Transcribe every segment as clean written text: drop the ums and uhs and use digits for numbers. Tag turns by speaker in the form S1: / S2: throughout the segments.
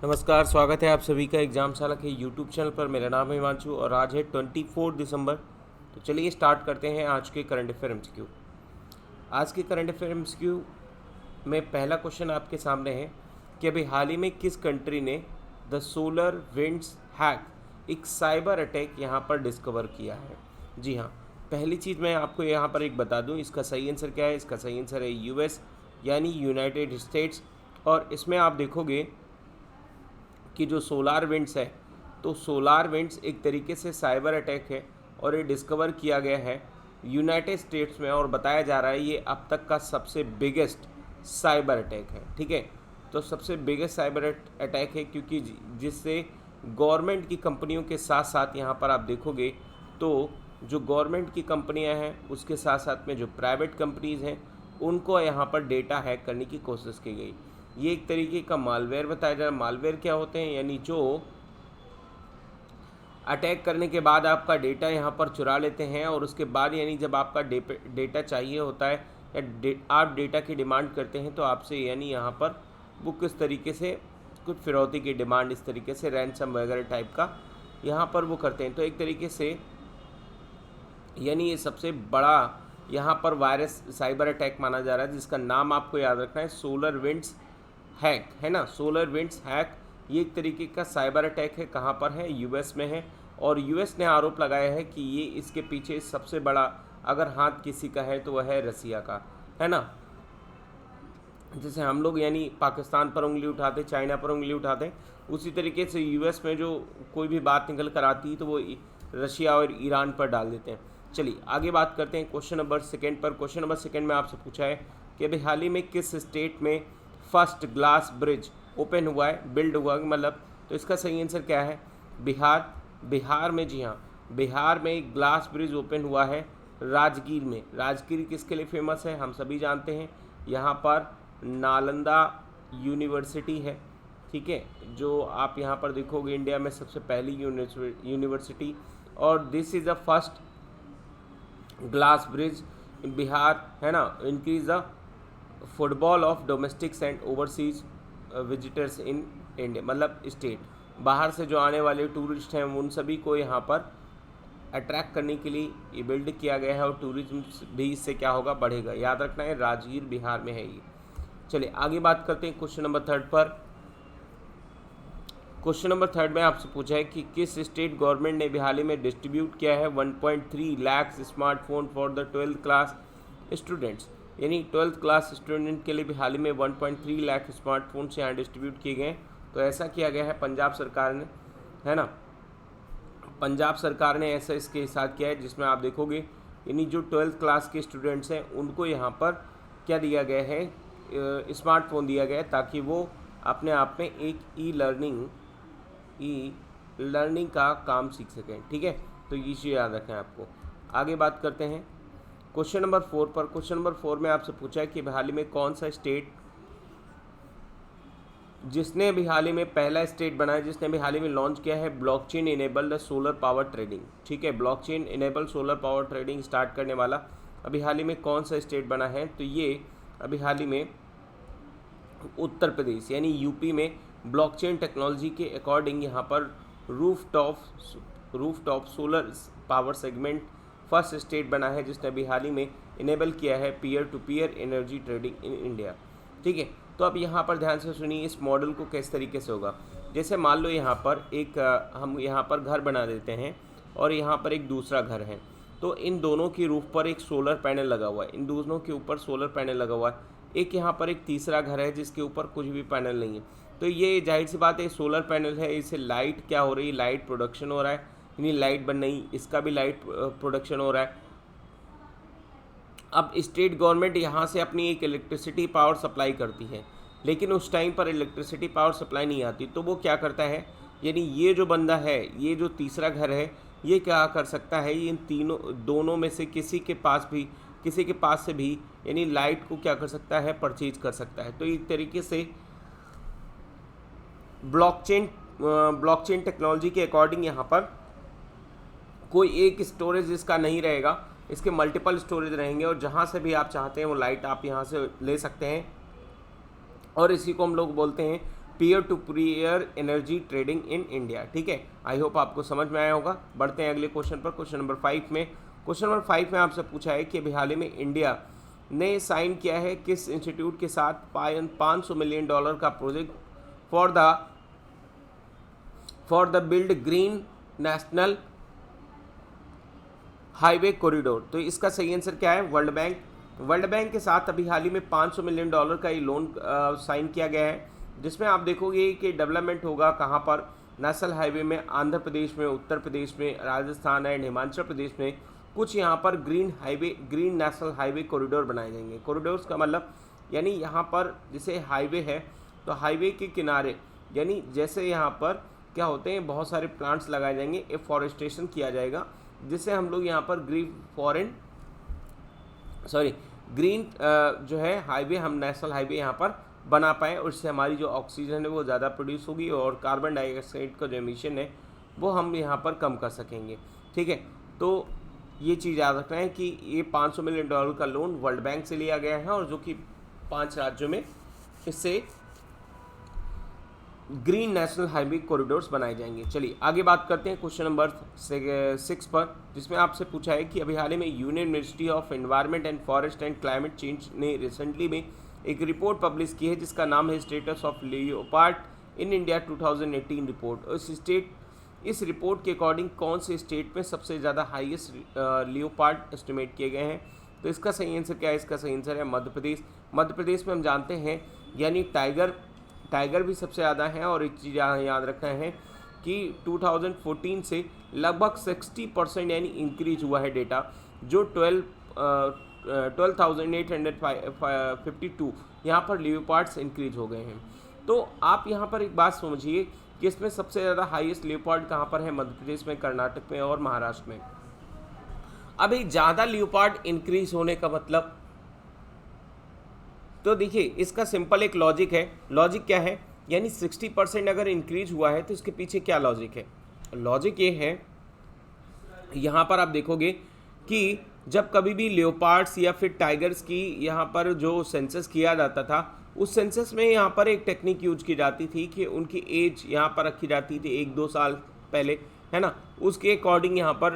S1: नमस्कार, स्वागत है आप सभी का एग्जामशाला के यूट्यूब चैनल पर। मेरा नाम है हिमांशु और आज है 24 दिसंबर। तो चलिए स्टार्ट करते हैं आज के करंट अफेयर एमसीक्यू। आज के करंट अफेयर एमसीक्यू में पहला क्वेश्चन आपके सामने है कि अभी हाल ही में किस कंट्री ने द सोलर विंड्स हैक एक साइबर अटैक यहाँ पर डिस्कवर किया है। जी हाँ, पहली चीज़ मैं आपको यहाँ पर एक बता दूँ, इसका सही आंसर क्या है। इसका सही आंसर है यूएस यानी यूनाइटेड स्टेट्स। और इसमें आप देखोगे कि जो सोलार विंड्स है, तो सोलार विंड्स एक तरीके से साइबर अटैक है और ये डिस्कवर किया गया है यूनाइटेड स्टेट्स में और बताया जा रहा है ये अब तक का सबसे बिगेस्ट साइबर अटैक है। ठीक है, तो सबसे बिगेस्ट साइबर अटैक है क्योंकि जिससे गवर्नमेंट की कंपनियों के साथ साथ यहाँ पर आप देखोगे तो जो गवर्नमेंट की कंपनियाँ हैं उसके साथ साथ में जो प्राइवेट कंपनीज़ हैं उनको यहाँ पर डेटा हैक करने की कोशिश की गई। ये एक तरीके का मालवेयर बताया जा रहा है। मालवेयर क्या होते हैं, यानी जो अटैक करने के बाद आपका डेटा यहाँ पर चुरा लेते हैं और उसके बाद यानी जब आपका डेटा चाहिए होता है या आप डेटा की डिमांड करते हैं तो आपसे यानी यहाँ पर वो किस तरीके से कुछ फिरौती की डिमांड, इस तरीके से रैंसम वगैरह टाइप का यहाँ पर वो करते हैं। तो एक तरीके से यानी ये सबसे बड़ा यहाँ पर वायरस साइबर अटैक माना जा रहा है जिसका नाम आपको याद रखना है सोलर विंड्स हैक, है ना। सोलर विंड्स हैक ये एक तरीके का साइबर अटैक है। कहाँ पर है? यूएस में है। और यूएस ने आरोप लगाया है कि ये इसके पीछे सबसे बड़ा अगर हाथ किसी का है तो वह है रसिया का, है ना। जैसे हम लोग यानी पाकिस्तान पर उंगली उठाते, चाइना पर उंगली उठाते, उसी तरीके से यूएस में जो कोई भी बात निकल कर आती है तो वो रशिया और ईरान पर डाल देते हैं। चलिए आगे बात करते हैं क्वेश्चन नंबर सेकेंड पर। क्वेश्चन नंबर सेकेंड में आपसे पूछा है कि अभी हाल ही में किस स्टेट में फर्स्ट ग्लास ब्रिज ओपन हुआ है, बिल्ड हुआ मतलब। तो इसका सही आंसर क्या है? बिहार। बिहार में, जी हाँ, बिहार में एक ग्लास ब्रिज ओपन हुआ है राजगीर में। राजगीर किसके लिए फेमस है हम सभी जानते हैं, यहाँ पर नालंदा यूनिवर्सिटी है। ठीक है, जो आप यहाँ पर देखोगे इंडिया में सबसे पहली यूनिवर्सिटी। और this is the first glass bridge इन बिहार, है ना। Increase the football of domestics and overseas visitors in India, मतलब स्टेट। बाहर से जो आने वाले टूरिस्ट हैं उन सभी को यहाँ पर अट्रैक्ट करने के लिए ये बिल्ड किया गया है और टूरिज्म भी इससे क्या होगा, बढ़ेगा। याद रखना है राजगीर बिहार में है ये। चलिए आगे बात करते हैं क्वेश्चन नंबर थर्ड पर। क्वेश्चन नंबर थर्ड में आपसे पूछा है कि किस स्टेट गवर्नमेंट ने हाल ही में डिस्ट्रीब्यूट किया है 1.3 lakh smartphone for the 12th class students. यानी 12th क्लास स्टूडेंट के लिए भी हाल ही में 1.3 लाख स्मार्टफोन से यहाँ डिस्ट्रीब्यूट किए गए। तो ऐसा किया गया है पंजाब सरकार ने, है ना। पंजाब सरकार ने ऐसा इसके साथ किया है जिसमें आप देखोगे यानी जो 12th क्लास के स्टूडेंट्स हैं उनको यहाँ पर क्या दिया गया है, स्मार्टफोन दिया गया है ताकि वो अपने आप में एक ई लर्निंग का काम सीख सकें। ठीक है, तो ये चीज़ याद रखें आपको। आगे बात करते हैं क्वेश्चन नंबर 4 पर। क्वेश्चन नंबर 4 में आपसे पूछा है कि हाल ही में कौन सा स्टेट जिसने अभी हाल ही में पहला स्टेट बना है जिसने अभी हाल ही में लॉन्च किया है blockchain enabled solar power trading. ठीक है, blockchain enable solar power trading start करने वाला अभी हाल ही में कौन सा स्टेट बना है? तो ये अभी हाल ही में उत्तर प्रदेश यानी यूपी में ब्लॉकचेन टेक्नोलॉजी के अकॉर्डिंग यहाँ पर roof top solar power segment first state बना है जिसने अभी हाल ही में इनेबल किया है peer to peer energy trading in India. ठीक है, तो अब यहाँ पर ध्यान से सुनिए इस मॉडल को किस तरीके से होगा। जैसे मान लो यहाँ पर एक हम यहाँ पर घर बना देते हैं और यहाँ पर एक दूसरा घर है, तो इन दोनों की रूफ पर एक सोलर पैनल लगा हुआ है, इन दोनों के ऊपर सोलर पैनल लगा हुआ है। एक यहाँ पर एक तीसरा घर है जिसके ऊपर कुछ भी पैनल नहीं है। तो ये जाहिर सी बात है सोलर पैनल है, इससे लाइट क्या हो रही है, लाइट प्रोडक्शन हो रहा है, यानी लाइट बन रही, इसका भी लाइट प्रोडक्शन हो रहा है। अब स्टेट गवर्नमेंट यहाँ से अपनी एक इलेक्ट्रिसिटी पावर सप्लाई करती है, लेकिन उस टाइम पर इलेक्ट्रिसिटी पावर सप्लाई नहीं आती, तो वो क्या करता है, यानी ये जो बंदा है, ये जो तीसरा घर है, ये क्या कर सकता है, इन दोनों में से किसी के पास से भी यानी लाइट को क्या कर सकता है, परचेज कर सकता है। तो एक तरीके से ब्लॉकचेन टेक्नोलॉजी के अकॉर्डिंग यहाँ पर कोई एक स्टोरेज इसका नहीं रहेगा, इसके मल्टीपल स्टोरेज रहेंगे और जहाँ से भी आप चाहते हैं वो लाइट आप यहाँ से ले सकते हैं। और इसी को हम लोग बोलते हैं peer to peer energy trading in India. ठीक है, आई होप आपको समझ में आया होगा। बढ़ते हैं अगले क्वेश्चन पर। क्वेश्चन नंबर 5 में, क्वेश्चन नंबर 5 में आपसे पूछा है कि अभी हाल ही में इंडिया ने साइन किया है किस इंस्टीट्यूट के साथ $500 मिलियन का project for the build green national highway corridor. तो इसका सही आंसर क्या है? World bank. वर्ल्ड बैंक के साथ अभी हाल ही में $500 मिलियन का ये लोन साइन किया गया है, जिसमें आप देखोगे कि डेवलपमेंट होगा कहाँ पर, नेशनल हाईवे में, आंध्र प्रदेश में, उत्तर प्रदेश में, राजस्थान एंड हिमाचल प्रदेश में कुछ यहाँ पर ग्रीन नेशनल हाईवे कॉरिडोर बनाए जाएंगे। कॉरिडोर्स का मतलब यानी यहाँ पर जैसे हाईवे है तो हाईवे के किनारे यानी जैसे यहाँ पर क्या होते हैं, बहुत सारे प्लांट्स लगाए जाएंगे, एफॉरेस्टेशन किया जाएगा, जिससे हम लोग यहाँ पर ग्रीन जो है हाईवे, हम नेशनल हाईवे यहाँ पर बना पाएँ, और इससे हमारी जो ऑक्सीजन है वो ज़्यादा प्रोड्यूस होगी और कार्बन डाइऑक्साइड का जो एमिशन है वो हम यहाँ पर कम कर सकेंगे। ठीक है, तो ये चीज़ याद रखना है कि ये $500 मिलियन का लोन वर्ल्ड बैंक से लिया गया है, और जो कि 5 राज्यों में इससे ग्रीन नेशनल हाईवे कॉरिडोर्स बनाए जाएंगे। चलिए आगे बात करते हैं क्वेश्चन नंबर 6 पर, जिसमें आपसे पूछा है कि अभी हाल ही में union ministry of environment and forest and climate change ने रिसेंटली में एक रिपोर्ट पब्लिश की है जिसका नाम है status of leopard in India 2018 report. इस रिपोर्ट के अकॉर्डिंग कौन से स्टेट में सबसे ज़्यादा हाईएस्ट लियोपार्ड एस्टिमेट किए गए हैं? तो इसका सही आंसर क्या है? इसका सही आंसर है मध्य प्रदेश। मध्य प्रदेश में हम जानते हैं यानी टाइगर भी सबसे ज़्यादा है, और एक चीज़ याद रखना है कि 2014 से लगभग 60% यानी इंक्रीज हुआ है डेटा, जो 12,852 यहाँ पर लियोपार्ड्स इंक्रीज हो गए हैं। तो आप यहाँ पर एक बात समझिए कि इसमें सबसे ज़्यादा हाईएस्ट लियोपार्ड कहाँ पर है? मध्य प्रदेश में, कर्नाटक में और महाराष्ट्र में। अभी ज़्यादा लियोपार्ड इंक्रीज होने का मतलब, तो देखिए इसका सिंपल एक लॉजिक है। लॉजिक क्या है? यानी 60% अगर इंक्रीज हुआ है तो इसके पीछे क्या लॉजिक है? लॉजिक ये है, यहाँ पर आप देखोगे कि जब कभी भी लियोपार्ड्स या फिर टाइगर्स की यहाँ पर जो सेंसस किया जाता था, उस सेंसस में यहाँ पर एक टेक्निक यूज की जाती थी कि उनकी एज यहाँ पर रखी जाती थी 1-2 साल पहले, है ना, उसके अकॉर्डिंग यहाँ पर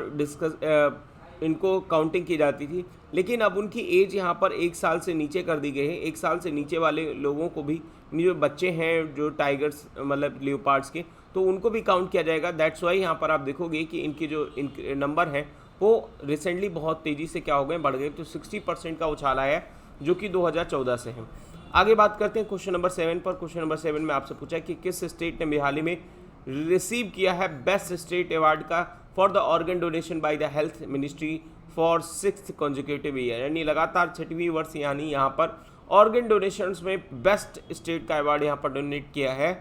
S1: इनको काउंटिंग की जाती थी। लेकिन अब उनकी एज यहाँ पर 1 साल से नीचे कर दी गई है। 1 साल से नीचे वाले लोगों को भी, जो बच्चे हैं जो टाइगर्स मतलब लियोपार्ड्स के, तो उनको भी काउंट किया जाएगा। दैट्स वाई यहाँ पर आप देखोगे कि इनके जो नंबर हैं वो रिसेंटली बहुत तेज़ी से क्या हो गए, बढ़ गए। तो 60% का उछाल आया है, जो कि 2014 से है। आगे बात करते हैं क्वेश्चन नंबर 7 पर। क्वेश्चन नंबर 7 में आपसे पूछा है कि किस स्टेट ने हाल ही में रिसीव किया है बेस्ट स्टेट अवार्ड का for the organ donation by the health ministry for 6th consecutive year, यानी लगातार 6वीं वर्ष यानी यहाँ पर ऑर्गन डोनेशंस में बेस्ट स्टेट का अवार्ड यहाँ पर डोनेट किया है।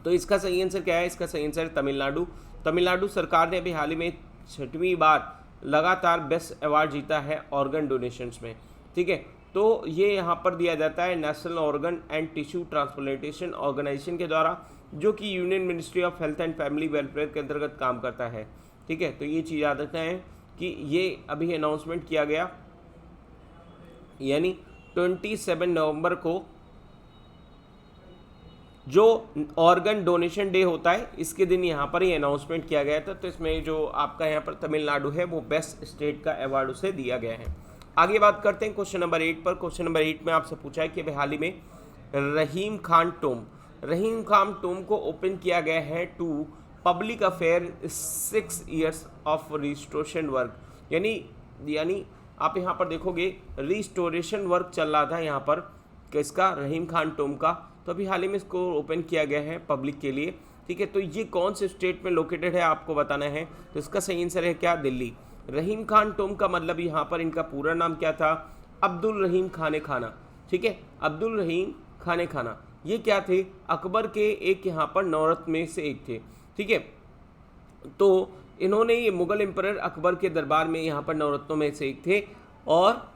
S1: तो इसका सही आंसर क्या है? इसका सही आंसर है तमिलनाडु। तमिलनाडु सरकार ने अभी हाल ही में 6वीं बार लगातार बेस्ट अवार्ड जीता है ऑर्गन डोनेशंस में। ठीक है, तो ये यहाँ पर दिया जाता है national organ and tissue transplantation organisation के द्वारा, जो कि union ministry of health and family welfare के अंतर्गत काम करता है। ठीक है, तो ये चीज़ याद रखना है कि ये अभी अनाउंसमेंट किया गया, यानी 27 नवंबर को जो ऑर्गन डोनेशन डे होता है, इसके दिन यहाँ पर ये अनाउंसमेंट किया गया था। तो इसमें जो आपका यहाँ पर तमिलनाडु है वो बेस्ट स्टेट का अवार्ड उसे दिया गया है। आगे बात करते हैं क्वेश्चन नंबर 8 पर। क्वेश्चन नंबर 8 में आपसे पूछा है कि अभी हाल ही में रहीम खान टोम को ओपन किया गया है to public after 6 years of restoration work, यानी आप यहाँ पर देखोगे रिस्टोरेशन वर्क चल रहा था यहाँ पर किसका? रहीम खान टोम का। तो अभी हाल ही में इसको ओपन किया गया है पब्लिक के लिए। ठीक है, तो ये कौन से स्टेट में लोकेटेड है आपको बताना है। तो इसका सही आंसर है क्या? दिल्ली। रहीम खान टोम का मतलब यहाँ पर इनका पूरा नाम क्या था? अब्दुल रहीम खाने खाना। ठीक है, अब्दुल रहीम खाने खाना ये क्या थे? अकबर के एक यहाँ पर नौरत्न में से एक थे। ठीक है, तो इन्होंने ये मुगल एम्परर अकबर के दरबार में यहाँ पर नवरत्नों में से एक थे। और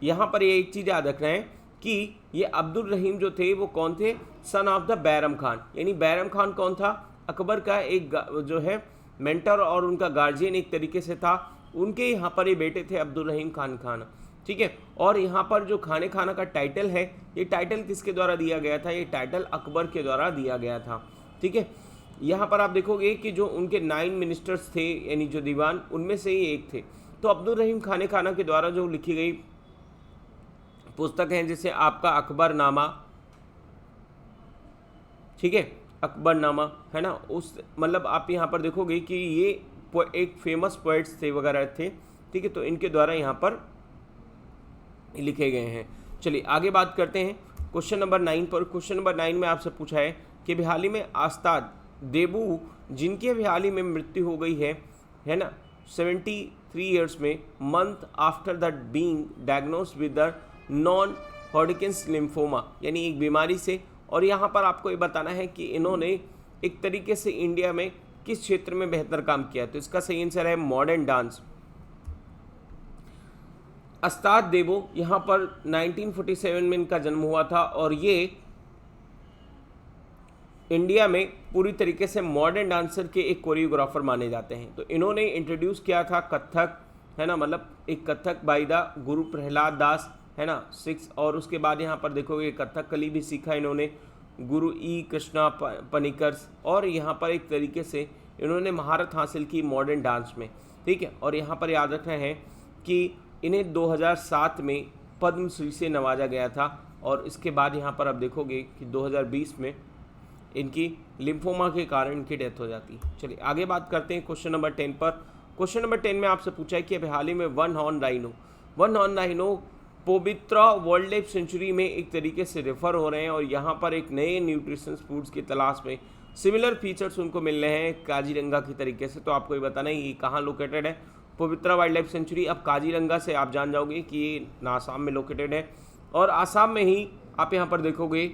S1: यहाँ पर ये एक चीज़ याद रखना है कि ये अब्दुल रहीम जो थे वो कौन थे? Son of the Bairam Khan. यानी बैरम खान कौन था? अकबर का एक जो है मेंटर और उनका गार्जियन एक तरीके से था। उनके यहाँ पर ये बेटे थे अब्दुल रहीम खान। ठीक है। और यहाँ पर जो खाने खाना का टाइटल है, ये टाइटल किसके द्वारा दिया गया था? ये टाइटल अकबर के द्वारा दिया गया था, ठीक है। यहाँ पर आप देखोगे कि जो उनके 9 मिनिस्टर्स थे, यानी जो दीवान, उनमें से ही एक थे। तो अब्दुल रहीम खाने खाना के द्वारा जो लिखी गई पुस्तक है, जैसे आपका अकबरनामा, ठीक है, अकबरनामा है ना, उस मतलब आप यहाँ पर देखोगे कि ये एक फेमस पोइट्स थे वगैरह थे, ठीक है, तो इनके द्वारा यहाँ पर लिखे गए हैं। चलिए आगे बात करते हैं क्वेश्चन नंबर 9 पर। क्वेश्चन नंबर 9 में आपसे पूछा है कि अभी हाल ही में आस्ताद देबू, जिनकी अभी हाल ही में मृत्यु हो गई है ना, 73 ईयर्स में, month after the being diagnosed with the non Hodgkin's lymphoma, यानी एक बीमारी से। और यहाँ पर आपको ये बताना है कि इन्होंने एक तरीके से इंडिया में किस क्षेत्र में बेहतर काम किया। तो इसका सही आंसर है मॉडर्न डांस। उस्ताद देबो, यहाँ पर 1947 में इनका जन्म हुआ था और ये इंडिया में पूरी तरीके से मॉडर्न डांसर के एक कोरियोग्राफर माने जाते हैं। तो इन्होंने इंट्रोड्यूस किया था कथक, है ना, मतलब एक कथक बाय द गुरु प्रहलाद दास, है ना, 6। और उसके बाद यहाँ पर देखोगे कथकली भी सीखा इन्होंने गुरु ई कृष्णा पनिकर्स। और यहाँ पर एक तरीके से इन्होंने महारत हासिल की मॉडर्न डांस में, ठीक है। और यहाँ पर याद रखना है कि इन्हें 2007 में पद्मश्री से नवाजा गया था। और इसके बाद यहाँ पर आप देखोगे कि 2020 में इनकी लिम्फोमा के कारण इनकी डेथ हो जाती है। चलिए आगे बात करते हैं क्वेश्चन नंबर 10 पर। क्वेश्चन नंबर 10 में आपसे पूछा है कि अभी हाल ही में वन हॉर्न राइनो पवित्रा वाइल्ड लाइफ सेंचुरी में एक तरीके से रेफर हो रहे हैं और यहाँ पर एक नए न्यूट्रिशन फूड्स की तलाश में सिमिलर फीचर्स उनको मिल रहे हैं काजीरंगा की तरीके से। तो आपको ये बताना है ये कहाँ लोकेटेड है, पवित्रा वाइल्ड लाइफ सेंचुरी। अब काजीरंगा से आप जान जाओगे कि ये आसाम में लोकेटेड है। और आसाम में ही आप यहाँ पर देखोगे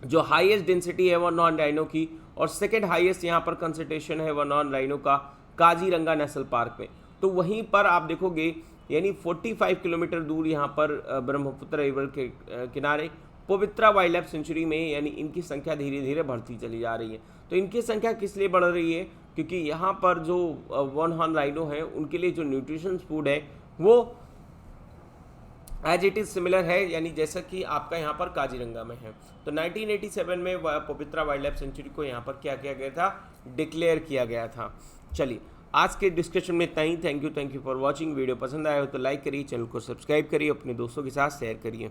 S1: जो हाईएस्ट डेंसिटी है वन हॉर्न राइनो की, और सेकेंड हाईएस्ट यहाँ पर कंसंट्रेशन है वन हॉर्न राइनो का काजीरंगा नेशनल पार्क में। तो वहीं पर आप देखोगे यानी 45 किलोमीटर दूर यहाँ पर ब्रह्मपुत्र रिवर के किनारे पवित्रा वाइल्ड लाइफ सेंचुरी में, यानी इनकी संख्या धीरे धीरे बढ़ती चली जा रही है। तो इनकी संख्या किस लिए बढ़ रही है? क्योंकि यहाँ पर जो वन हॉर्न राइनो है उनके लिए जो न्यूट्रिशन फूड है वो एज इट इज़ सिमिलर है, यानी जैसा कि आपका यहाँ पर काजीरंगा में है। तो 1987 में पवित्रा वाइल्ड लाइफ सेंचुरी को यहाँ पर क्या किया गया था? डिक्लेयर किया गया था। चलिए आज के डिस्कशन में इतना ही। Thank you for watching. Video पसंद आया हो तो लाइक करिए, चैनल को सब्सक्राइब करिए, अपने दोस्तों के साथ शेयर करिए।